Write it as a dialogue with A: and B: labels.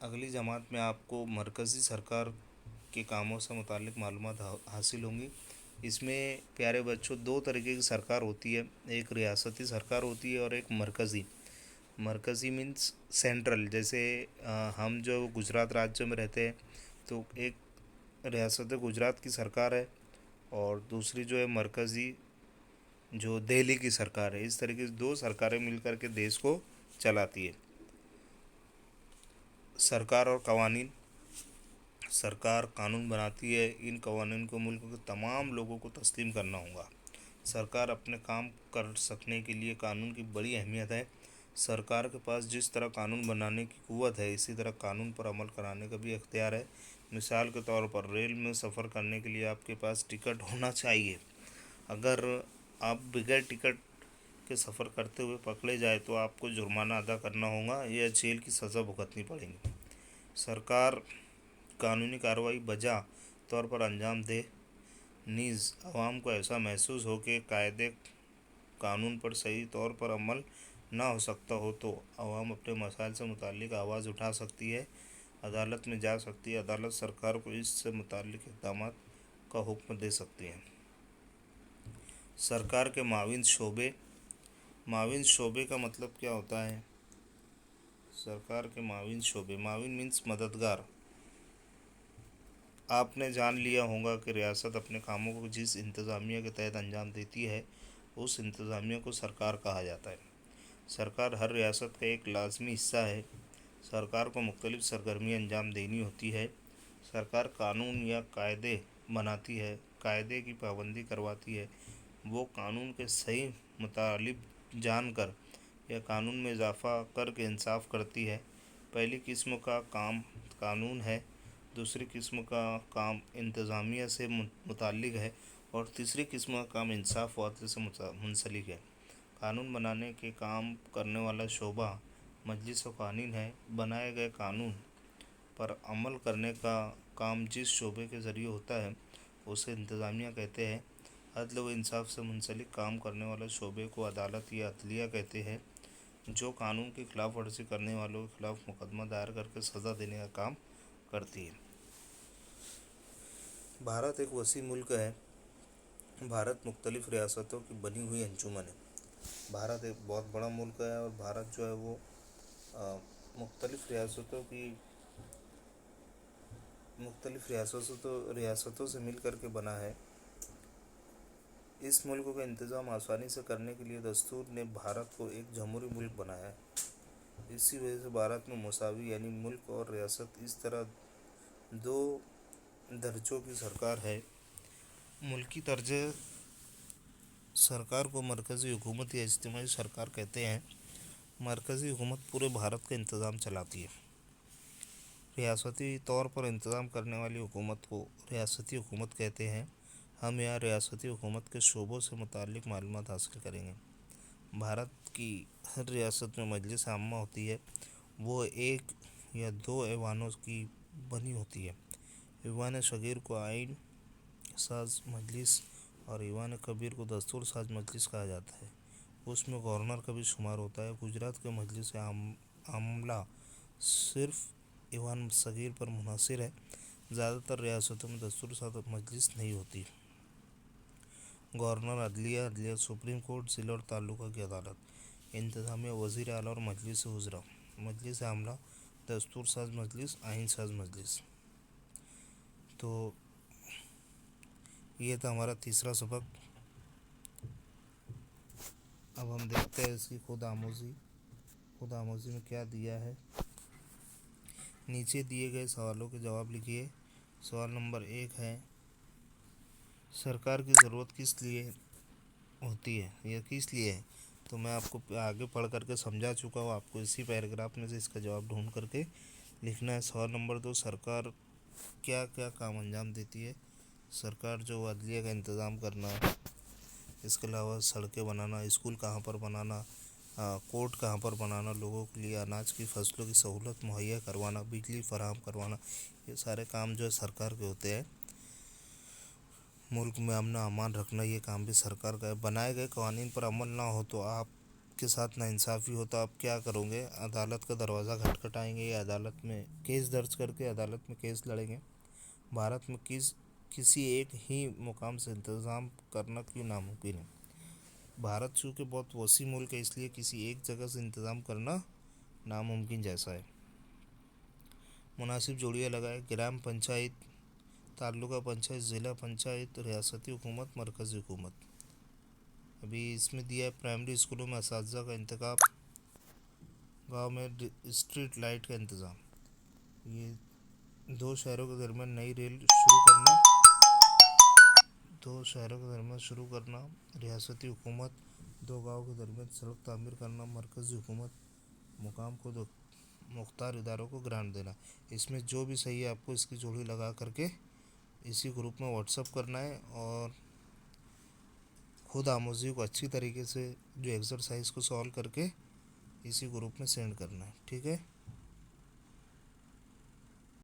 A: اگلی جماعت میں آپ کو مرکزی سرکار کے کاموں سے متعلق معلومات حاصل ہوں گی۔ اس میں پیارے بچوں دو طریقے کی سرکار ہوتی ہے، ایک ریاستی سرکار ہوتی ہے اور ایک مرکزی۔ مرکزی مینس سینٹرل، جیسے ہم جو گجرات راجیہ میں رہتے ہیں تو ایک ریاست گجرات کی سرکار ہے اور دوسری جو ہے مرکزی جو دہلی کی سرکار ہے۔ اس طریقے سے دو سرکاریں مل کر کے دیش کو چلاتی ہے۔ سرکار اور قوانین، سرکار قانون بناتی ہے، ان قوانین کو ملک کے تمام لوگوں کو تسلیم کرنا ہوگا۔ سرکار اپنے کام کر سکنے کے لیے قانون کی بڑی اہمیت ہے۔ سرکار کے پاس جس طرح قانون بنانے کی قوت ہے اسی طرح قانون پر عمل کرانے کا بھی اختیار ہے۔ مثال کے طور پر ریل میں سفر کرنے کے لیے آپ کے پاس ٹکٹ ہونا چاہیے۔ اگر آپ بغیر ٹکٹ کے سفر کرتے ہوئے پکڑے جائے تو آپ کو جرمانہ ادا کرنا ہوگا یا جیل کی سزا بھگتنی پڑے گی۔ سرکار قانونی کارروائی بجا طور پر انجام دے، نیز عوام کو ایسا محسوس ہو کہ قاعدے قانون پر صحیح طور پر عمل نہ ہو سکتا ہو تو عوام اپنے مسائل سے متعلق آواز اٹھا سکتی ہے، عدالت میں جا سکتی ہے۔ عدالت سرکار کو اس سے متعلق اقدامات کا حکم دے سکتی ہے۔ سرکار کے معاون شعبے، معاون شعبے کا مطلب کیا ہوتا ہے؟ سرکار کے معاون شعبے، معاون مینس مددگار۔ آپ نے جان لیا ہوگا کہ ریاست اپنے کاموں کو جس انتظامیہ کے تحت انجام دیتی ہے اس انتظامیہ کو سرکار کہا جاتا ہے۔ سرکار ہر ریاست کا ایک لازمی حصہ ہے۔ سرکار کو مختلف سرگرمیاں انجام دینی ہوتی ہے۔ سرکار قانون یا قاعدے بناتی ہے، قاعدے کی پابندی کرواتی ہے، وہ قانون کے صحیح مطالب جان کر یا قانون میں اضافہ کر کے انصاف کرتی ہے۔ پہلی قسم کا کام قانون ہے، دوسری قسم کا کام انتظامیہ سے متعلق ہے اور تیسری قسم کا کام انصاف و عدل سے منسلک ہے۔ قانون بنانے کے کام کرنے والا شعبہ مجلس قوانین ہے۔ بنائے گئے قانون پر عمل کرنے کا کام جس شعبے کے ذریعے ہوتا ہے اسے انتظامیہ کہتے ہیں۔ عدل و انصاف سے منسلک کام کرنے والے شعبے کو عدالت یا عدلیہ کہتے ہیں، جو قانون کی خلاف ورزی کرنے والوں کے خلاف مقدمہ دائر کر کے سزا دینے کا کام کرتی ہے۔ بھارت ایک وسیع ملک ہے۔ بھارت مختلف ریاستوں کی بنی ہوئی انجمن ہے۔ بھارت ایک بہت بڑا ملک ہے اور بھارت جو ہے وہ مختلف ریاستوں سے مل کر کے بنا ہے۔ اس ملک کا انتظام آسانی سے کرنے کے لیے دستور نے بھارت کو ایک جمہوری ملک بنایا ہے۔ اسی وجہ سے بھارت میں مساوی یعنی ملک اور ریاست اس طرح دو درجوں کی سرکار ہے۔ ملکی درجے سرکار کو مرکزی حکومت یا اجتماعی سرکار کہتے ہیں۔ مرکزی حکومت پورے بھارت کا انتظام چلاتی ہے۔ ریاستی طور پر انتظام کرنے والی حکومت کو ریاستی حکومت کہتے ہیں۔ ہم یہاں ریاستی حکومت کے شعبوں سے متعلق معلومات حاصل کریں گے۔ بھارت کی ہر ریاست میں مجلس عامہ ہوتی ہے، وہ ایک یا دو ایوانوں کی بنی ہوتی ہے۔ ایوان صغیر کو آئین ساز مجلس اور ایوان کبیر کو دستور ساز مجلس کہا جاتا ہے۔ اس میں گورنر کا بھی شمار ہوتا ہے۔ گجرات کے مجلس عاملہ صرف ایوان صغیر پر منحصر ہے۔ زیادہ تر ریاستوں میں دستور ساز مجلس نہیں ہوتی۔ گورنر، عدلیہ سپریم کورٹ، ضلع اور تعلقہ کی عدالت، انتظامیہ وزیر اعلیٰ اور مجلس وزراء، مجلس عاملہ، دستور ساز مجلس، آئین ساز مجلس۔ تو یہ تھا ہمارا تیسرا سبق۔ اب ہم دیکھتے ہیں اس کی خود آموزی میں کیا دیا ہے۔ نیچے دیے گئے سوالوں کے جواب لکھیے۔ سوال نمبر 1 ہے، سرکار کی ضرورت کس لیے ہوتی ہے یا کس لیے ہے؟ تو میں آپ کو آگے پڑھ کر کے سمجھا چکا ہوں، آپ کو اسی پیراگراف میں سے اس کا جواب ڈھونڈ کر کے لکھنا ہے۔ سوال نمبر 2، سرکار کیا کیا کام انجام دیتی ہے؟ سرکار جو عدلیہ کا انتظام کرنا، اس کے علاوہ سڑکیں بنانا، اسکول کہاں پر بنانا، کورٹ کہاں پر بنانا، لوگوں کے لیے اناج کی فصلوں کی سہولت مہیا کروانا، بجلی فراہم کروانا، یہ سارے کام جو ہے سرکار کے ہوتے ہیں۔ ملک میں امن و امان رکھنا، یہ کام بھی سرکار کا ہے۔ بنائے گئے قوانین پر عمل نہ ہو تو آپ کے ساتھ ناانصافی ہو تو آپ کیا کرو گے؟ عدالت کا دروازہ کھٹکھٹائیں گے یا عدالت میں کیس درج کر کے عدالت میں کیس لڑیں گے؟ بھارت میں کسی ایک ہی مقام سے انتظام کرنا کیوں ناممکن ہے؟ بھارت چونکہ بہت وسیع ملک ہے، اس لیے کسی ایک جگہ سے انتظام کرنا ناممکن جیسا ہے۔ مناسب جوڑیاں لگائیں: گرام پنچایت، تعلقہ پنچایت، ضلع پنچایت، ریاستی حکومت، مرکزی حکومت۔ ابھی اس میں دیا ہے پرائمری اسکولوں میں اساتذہ کا انتخاب، گاؤں میں اسٹریٹ لائٹ کا انتظام۔ یہ 2 شہروں کے درمیان نئی ریل شروع کرنا، ریاستی حکومت 2 گاؤں کے درمیان سڑک تعمیر کرنا، مرکزی حکومت مقام کو مختار اداروں کو گرانٹ دینا۔ اس میں جو بھی صحیح ہے آپ کو اس کی جوڑی لگا کر کے اسی گروپ میں واٹس اپ کرنا ہے، اور خود آموزی کو اچھی طریقے سے جو ایکسرسائز کو سالو کر کے اسی گروپ میں سینڈ کرنا ہے، ٹھیک ہے۔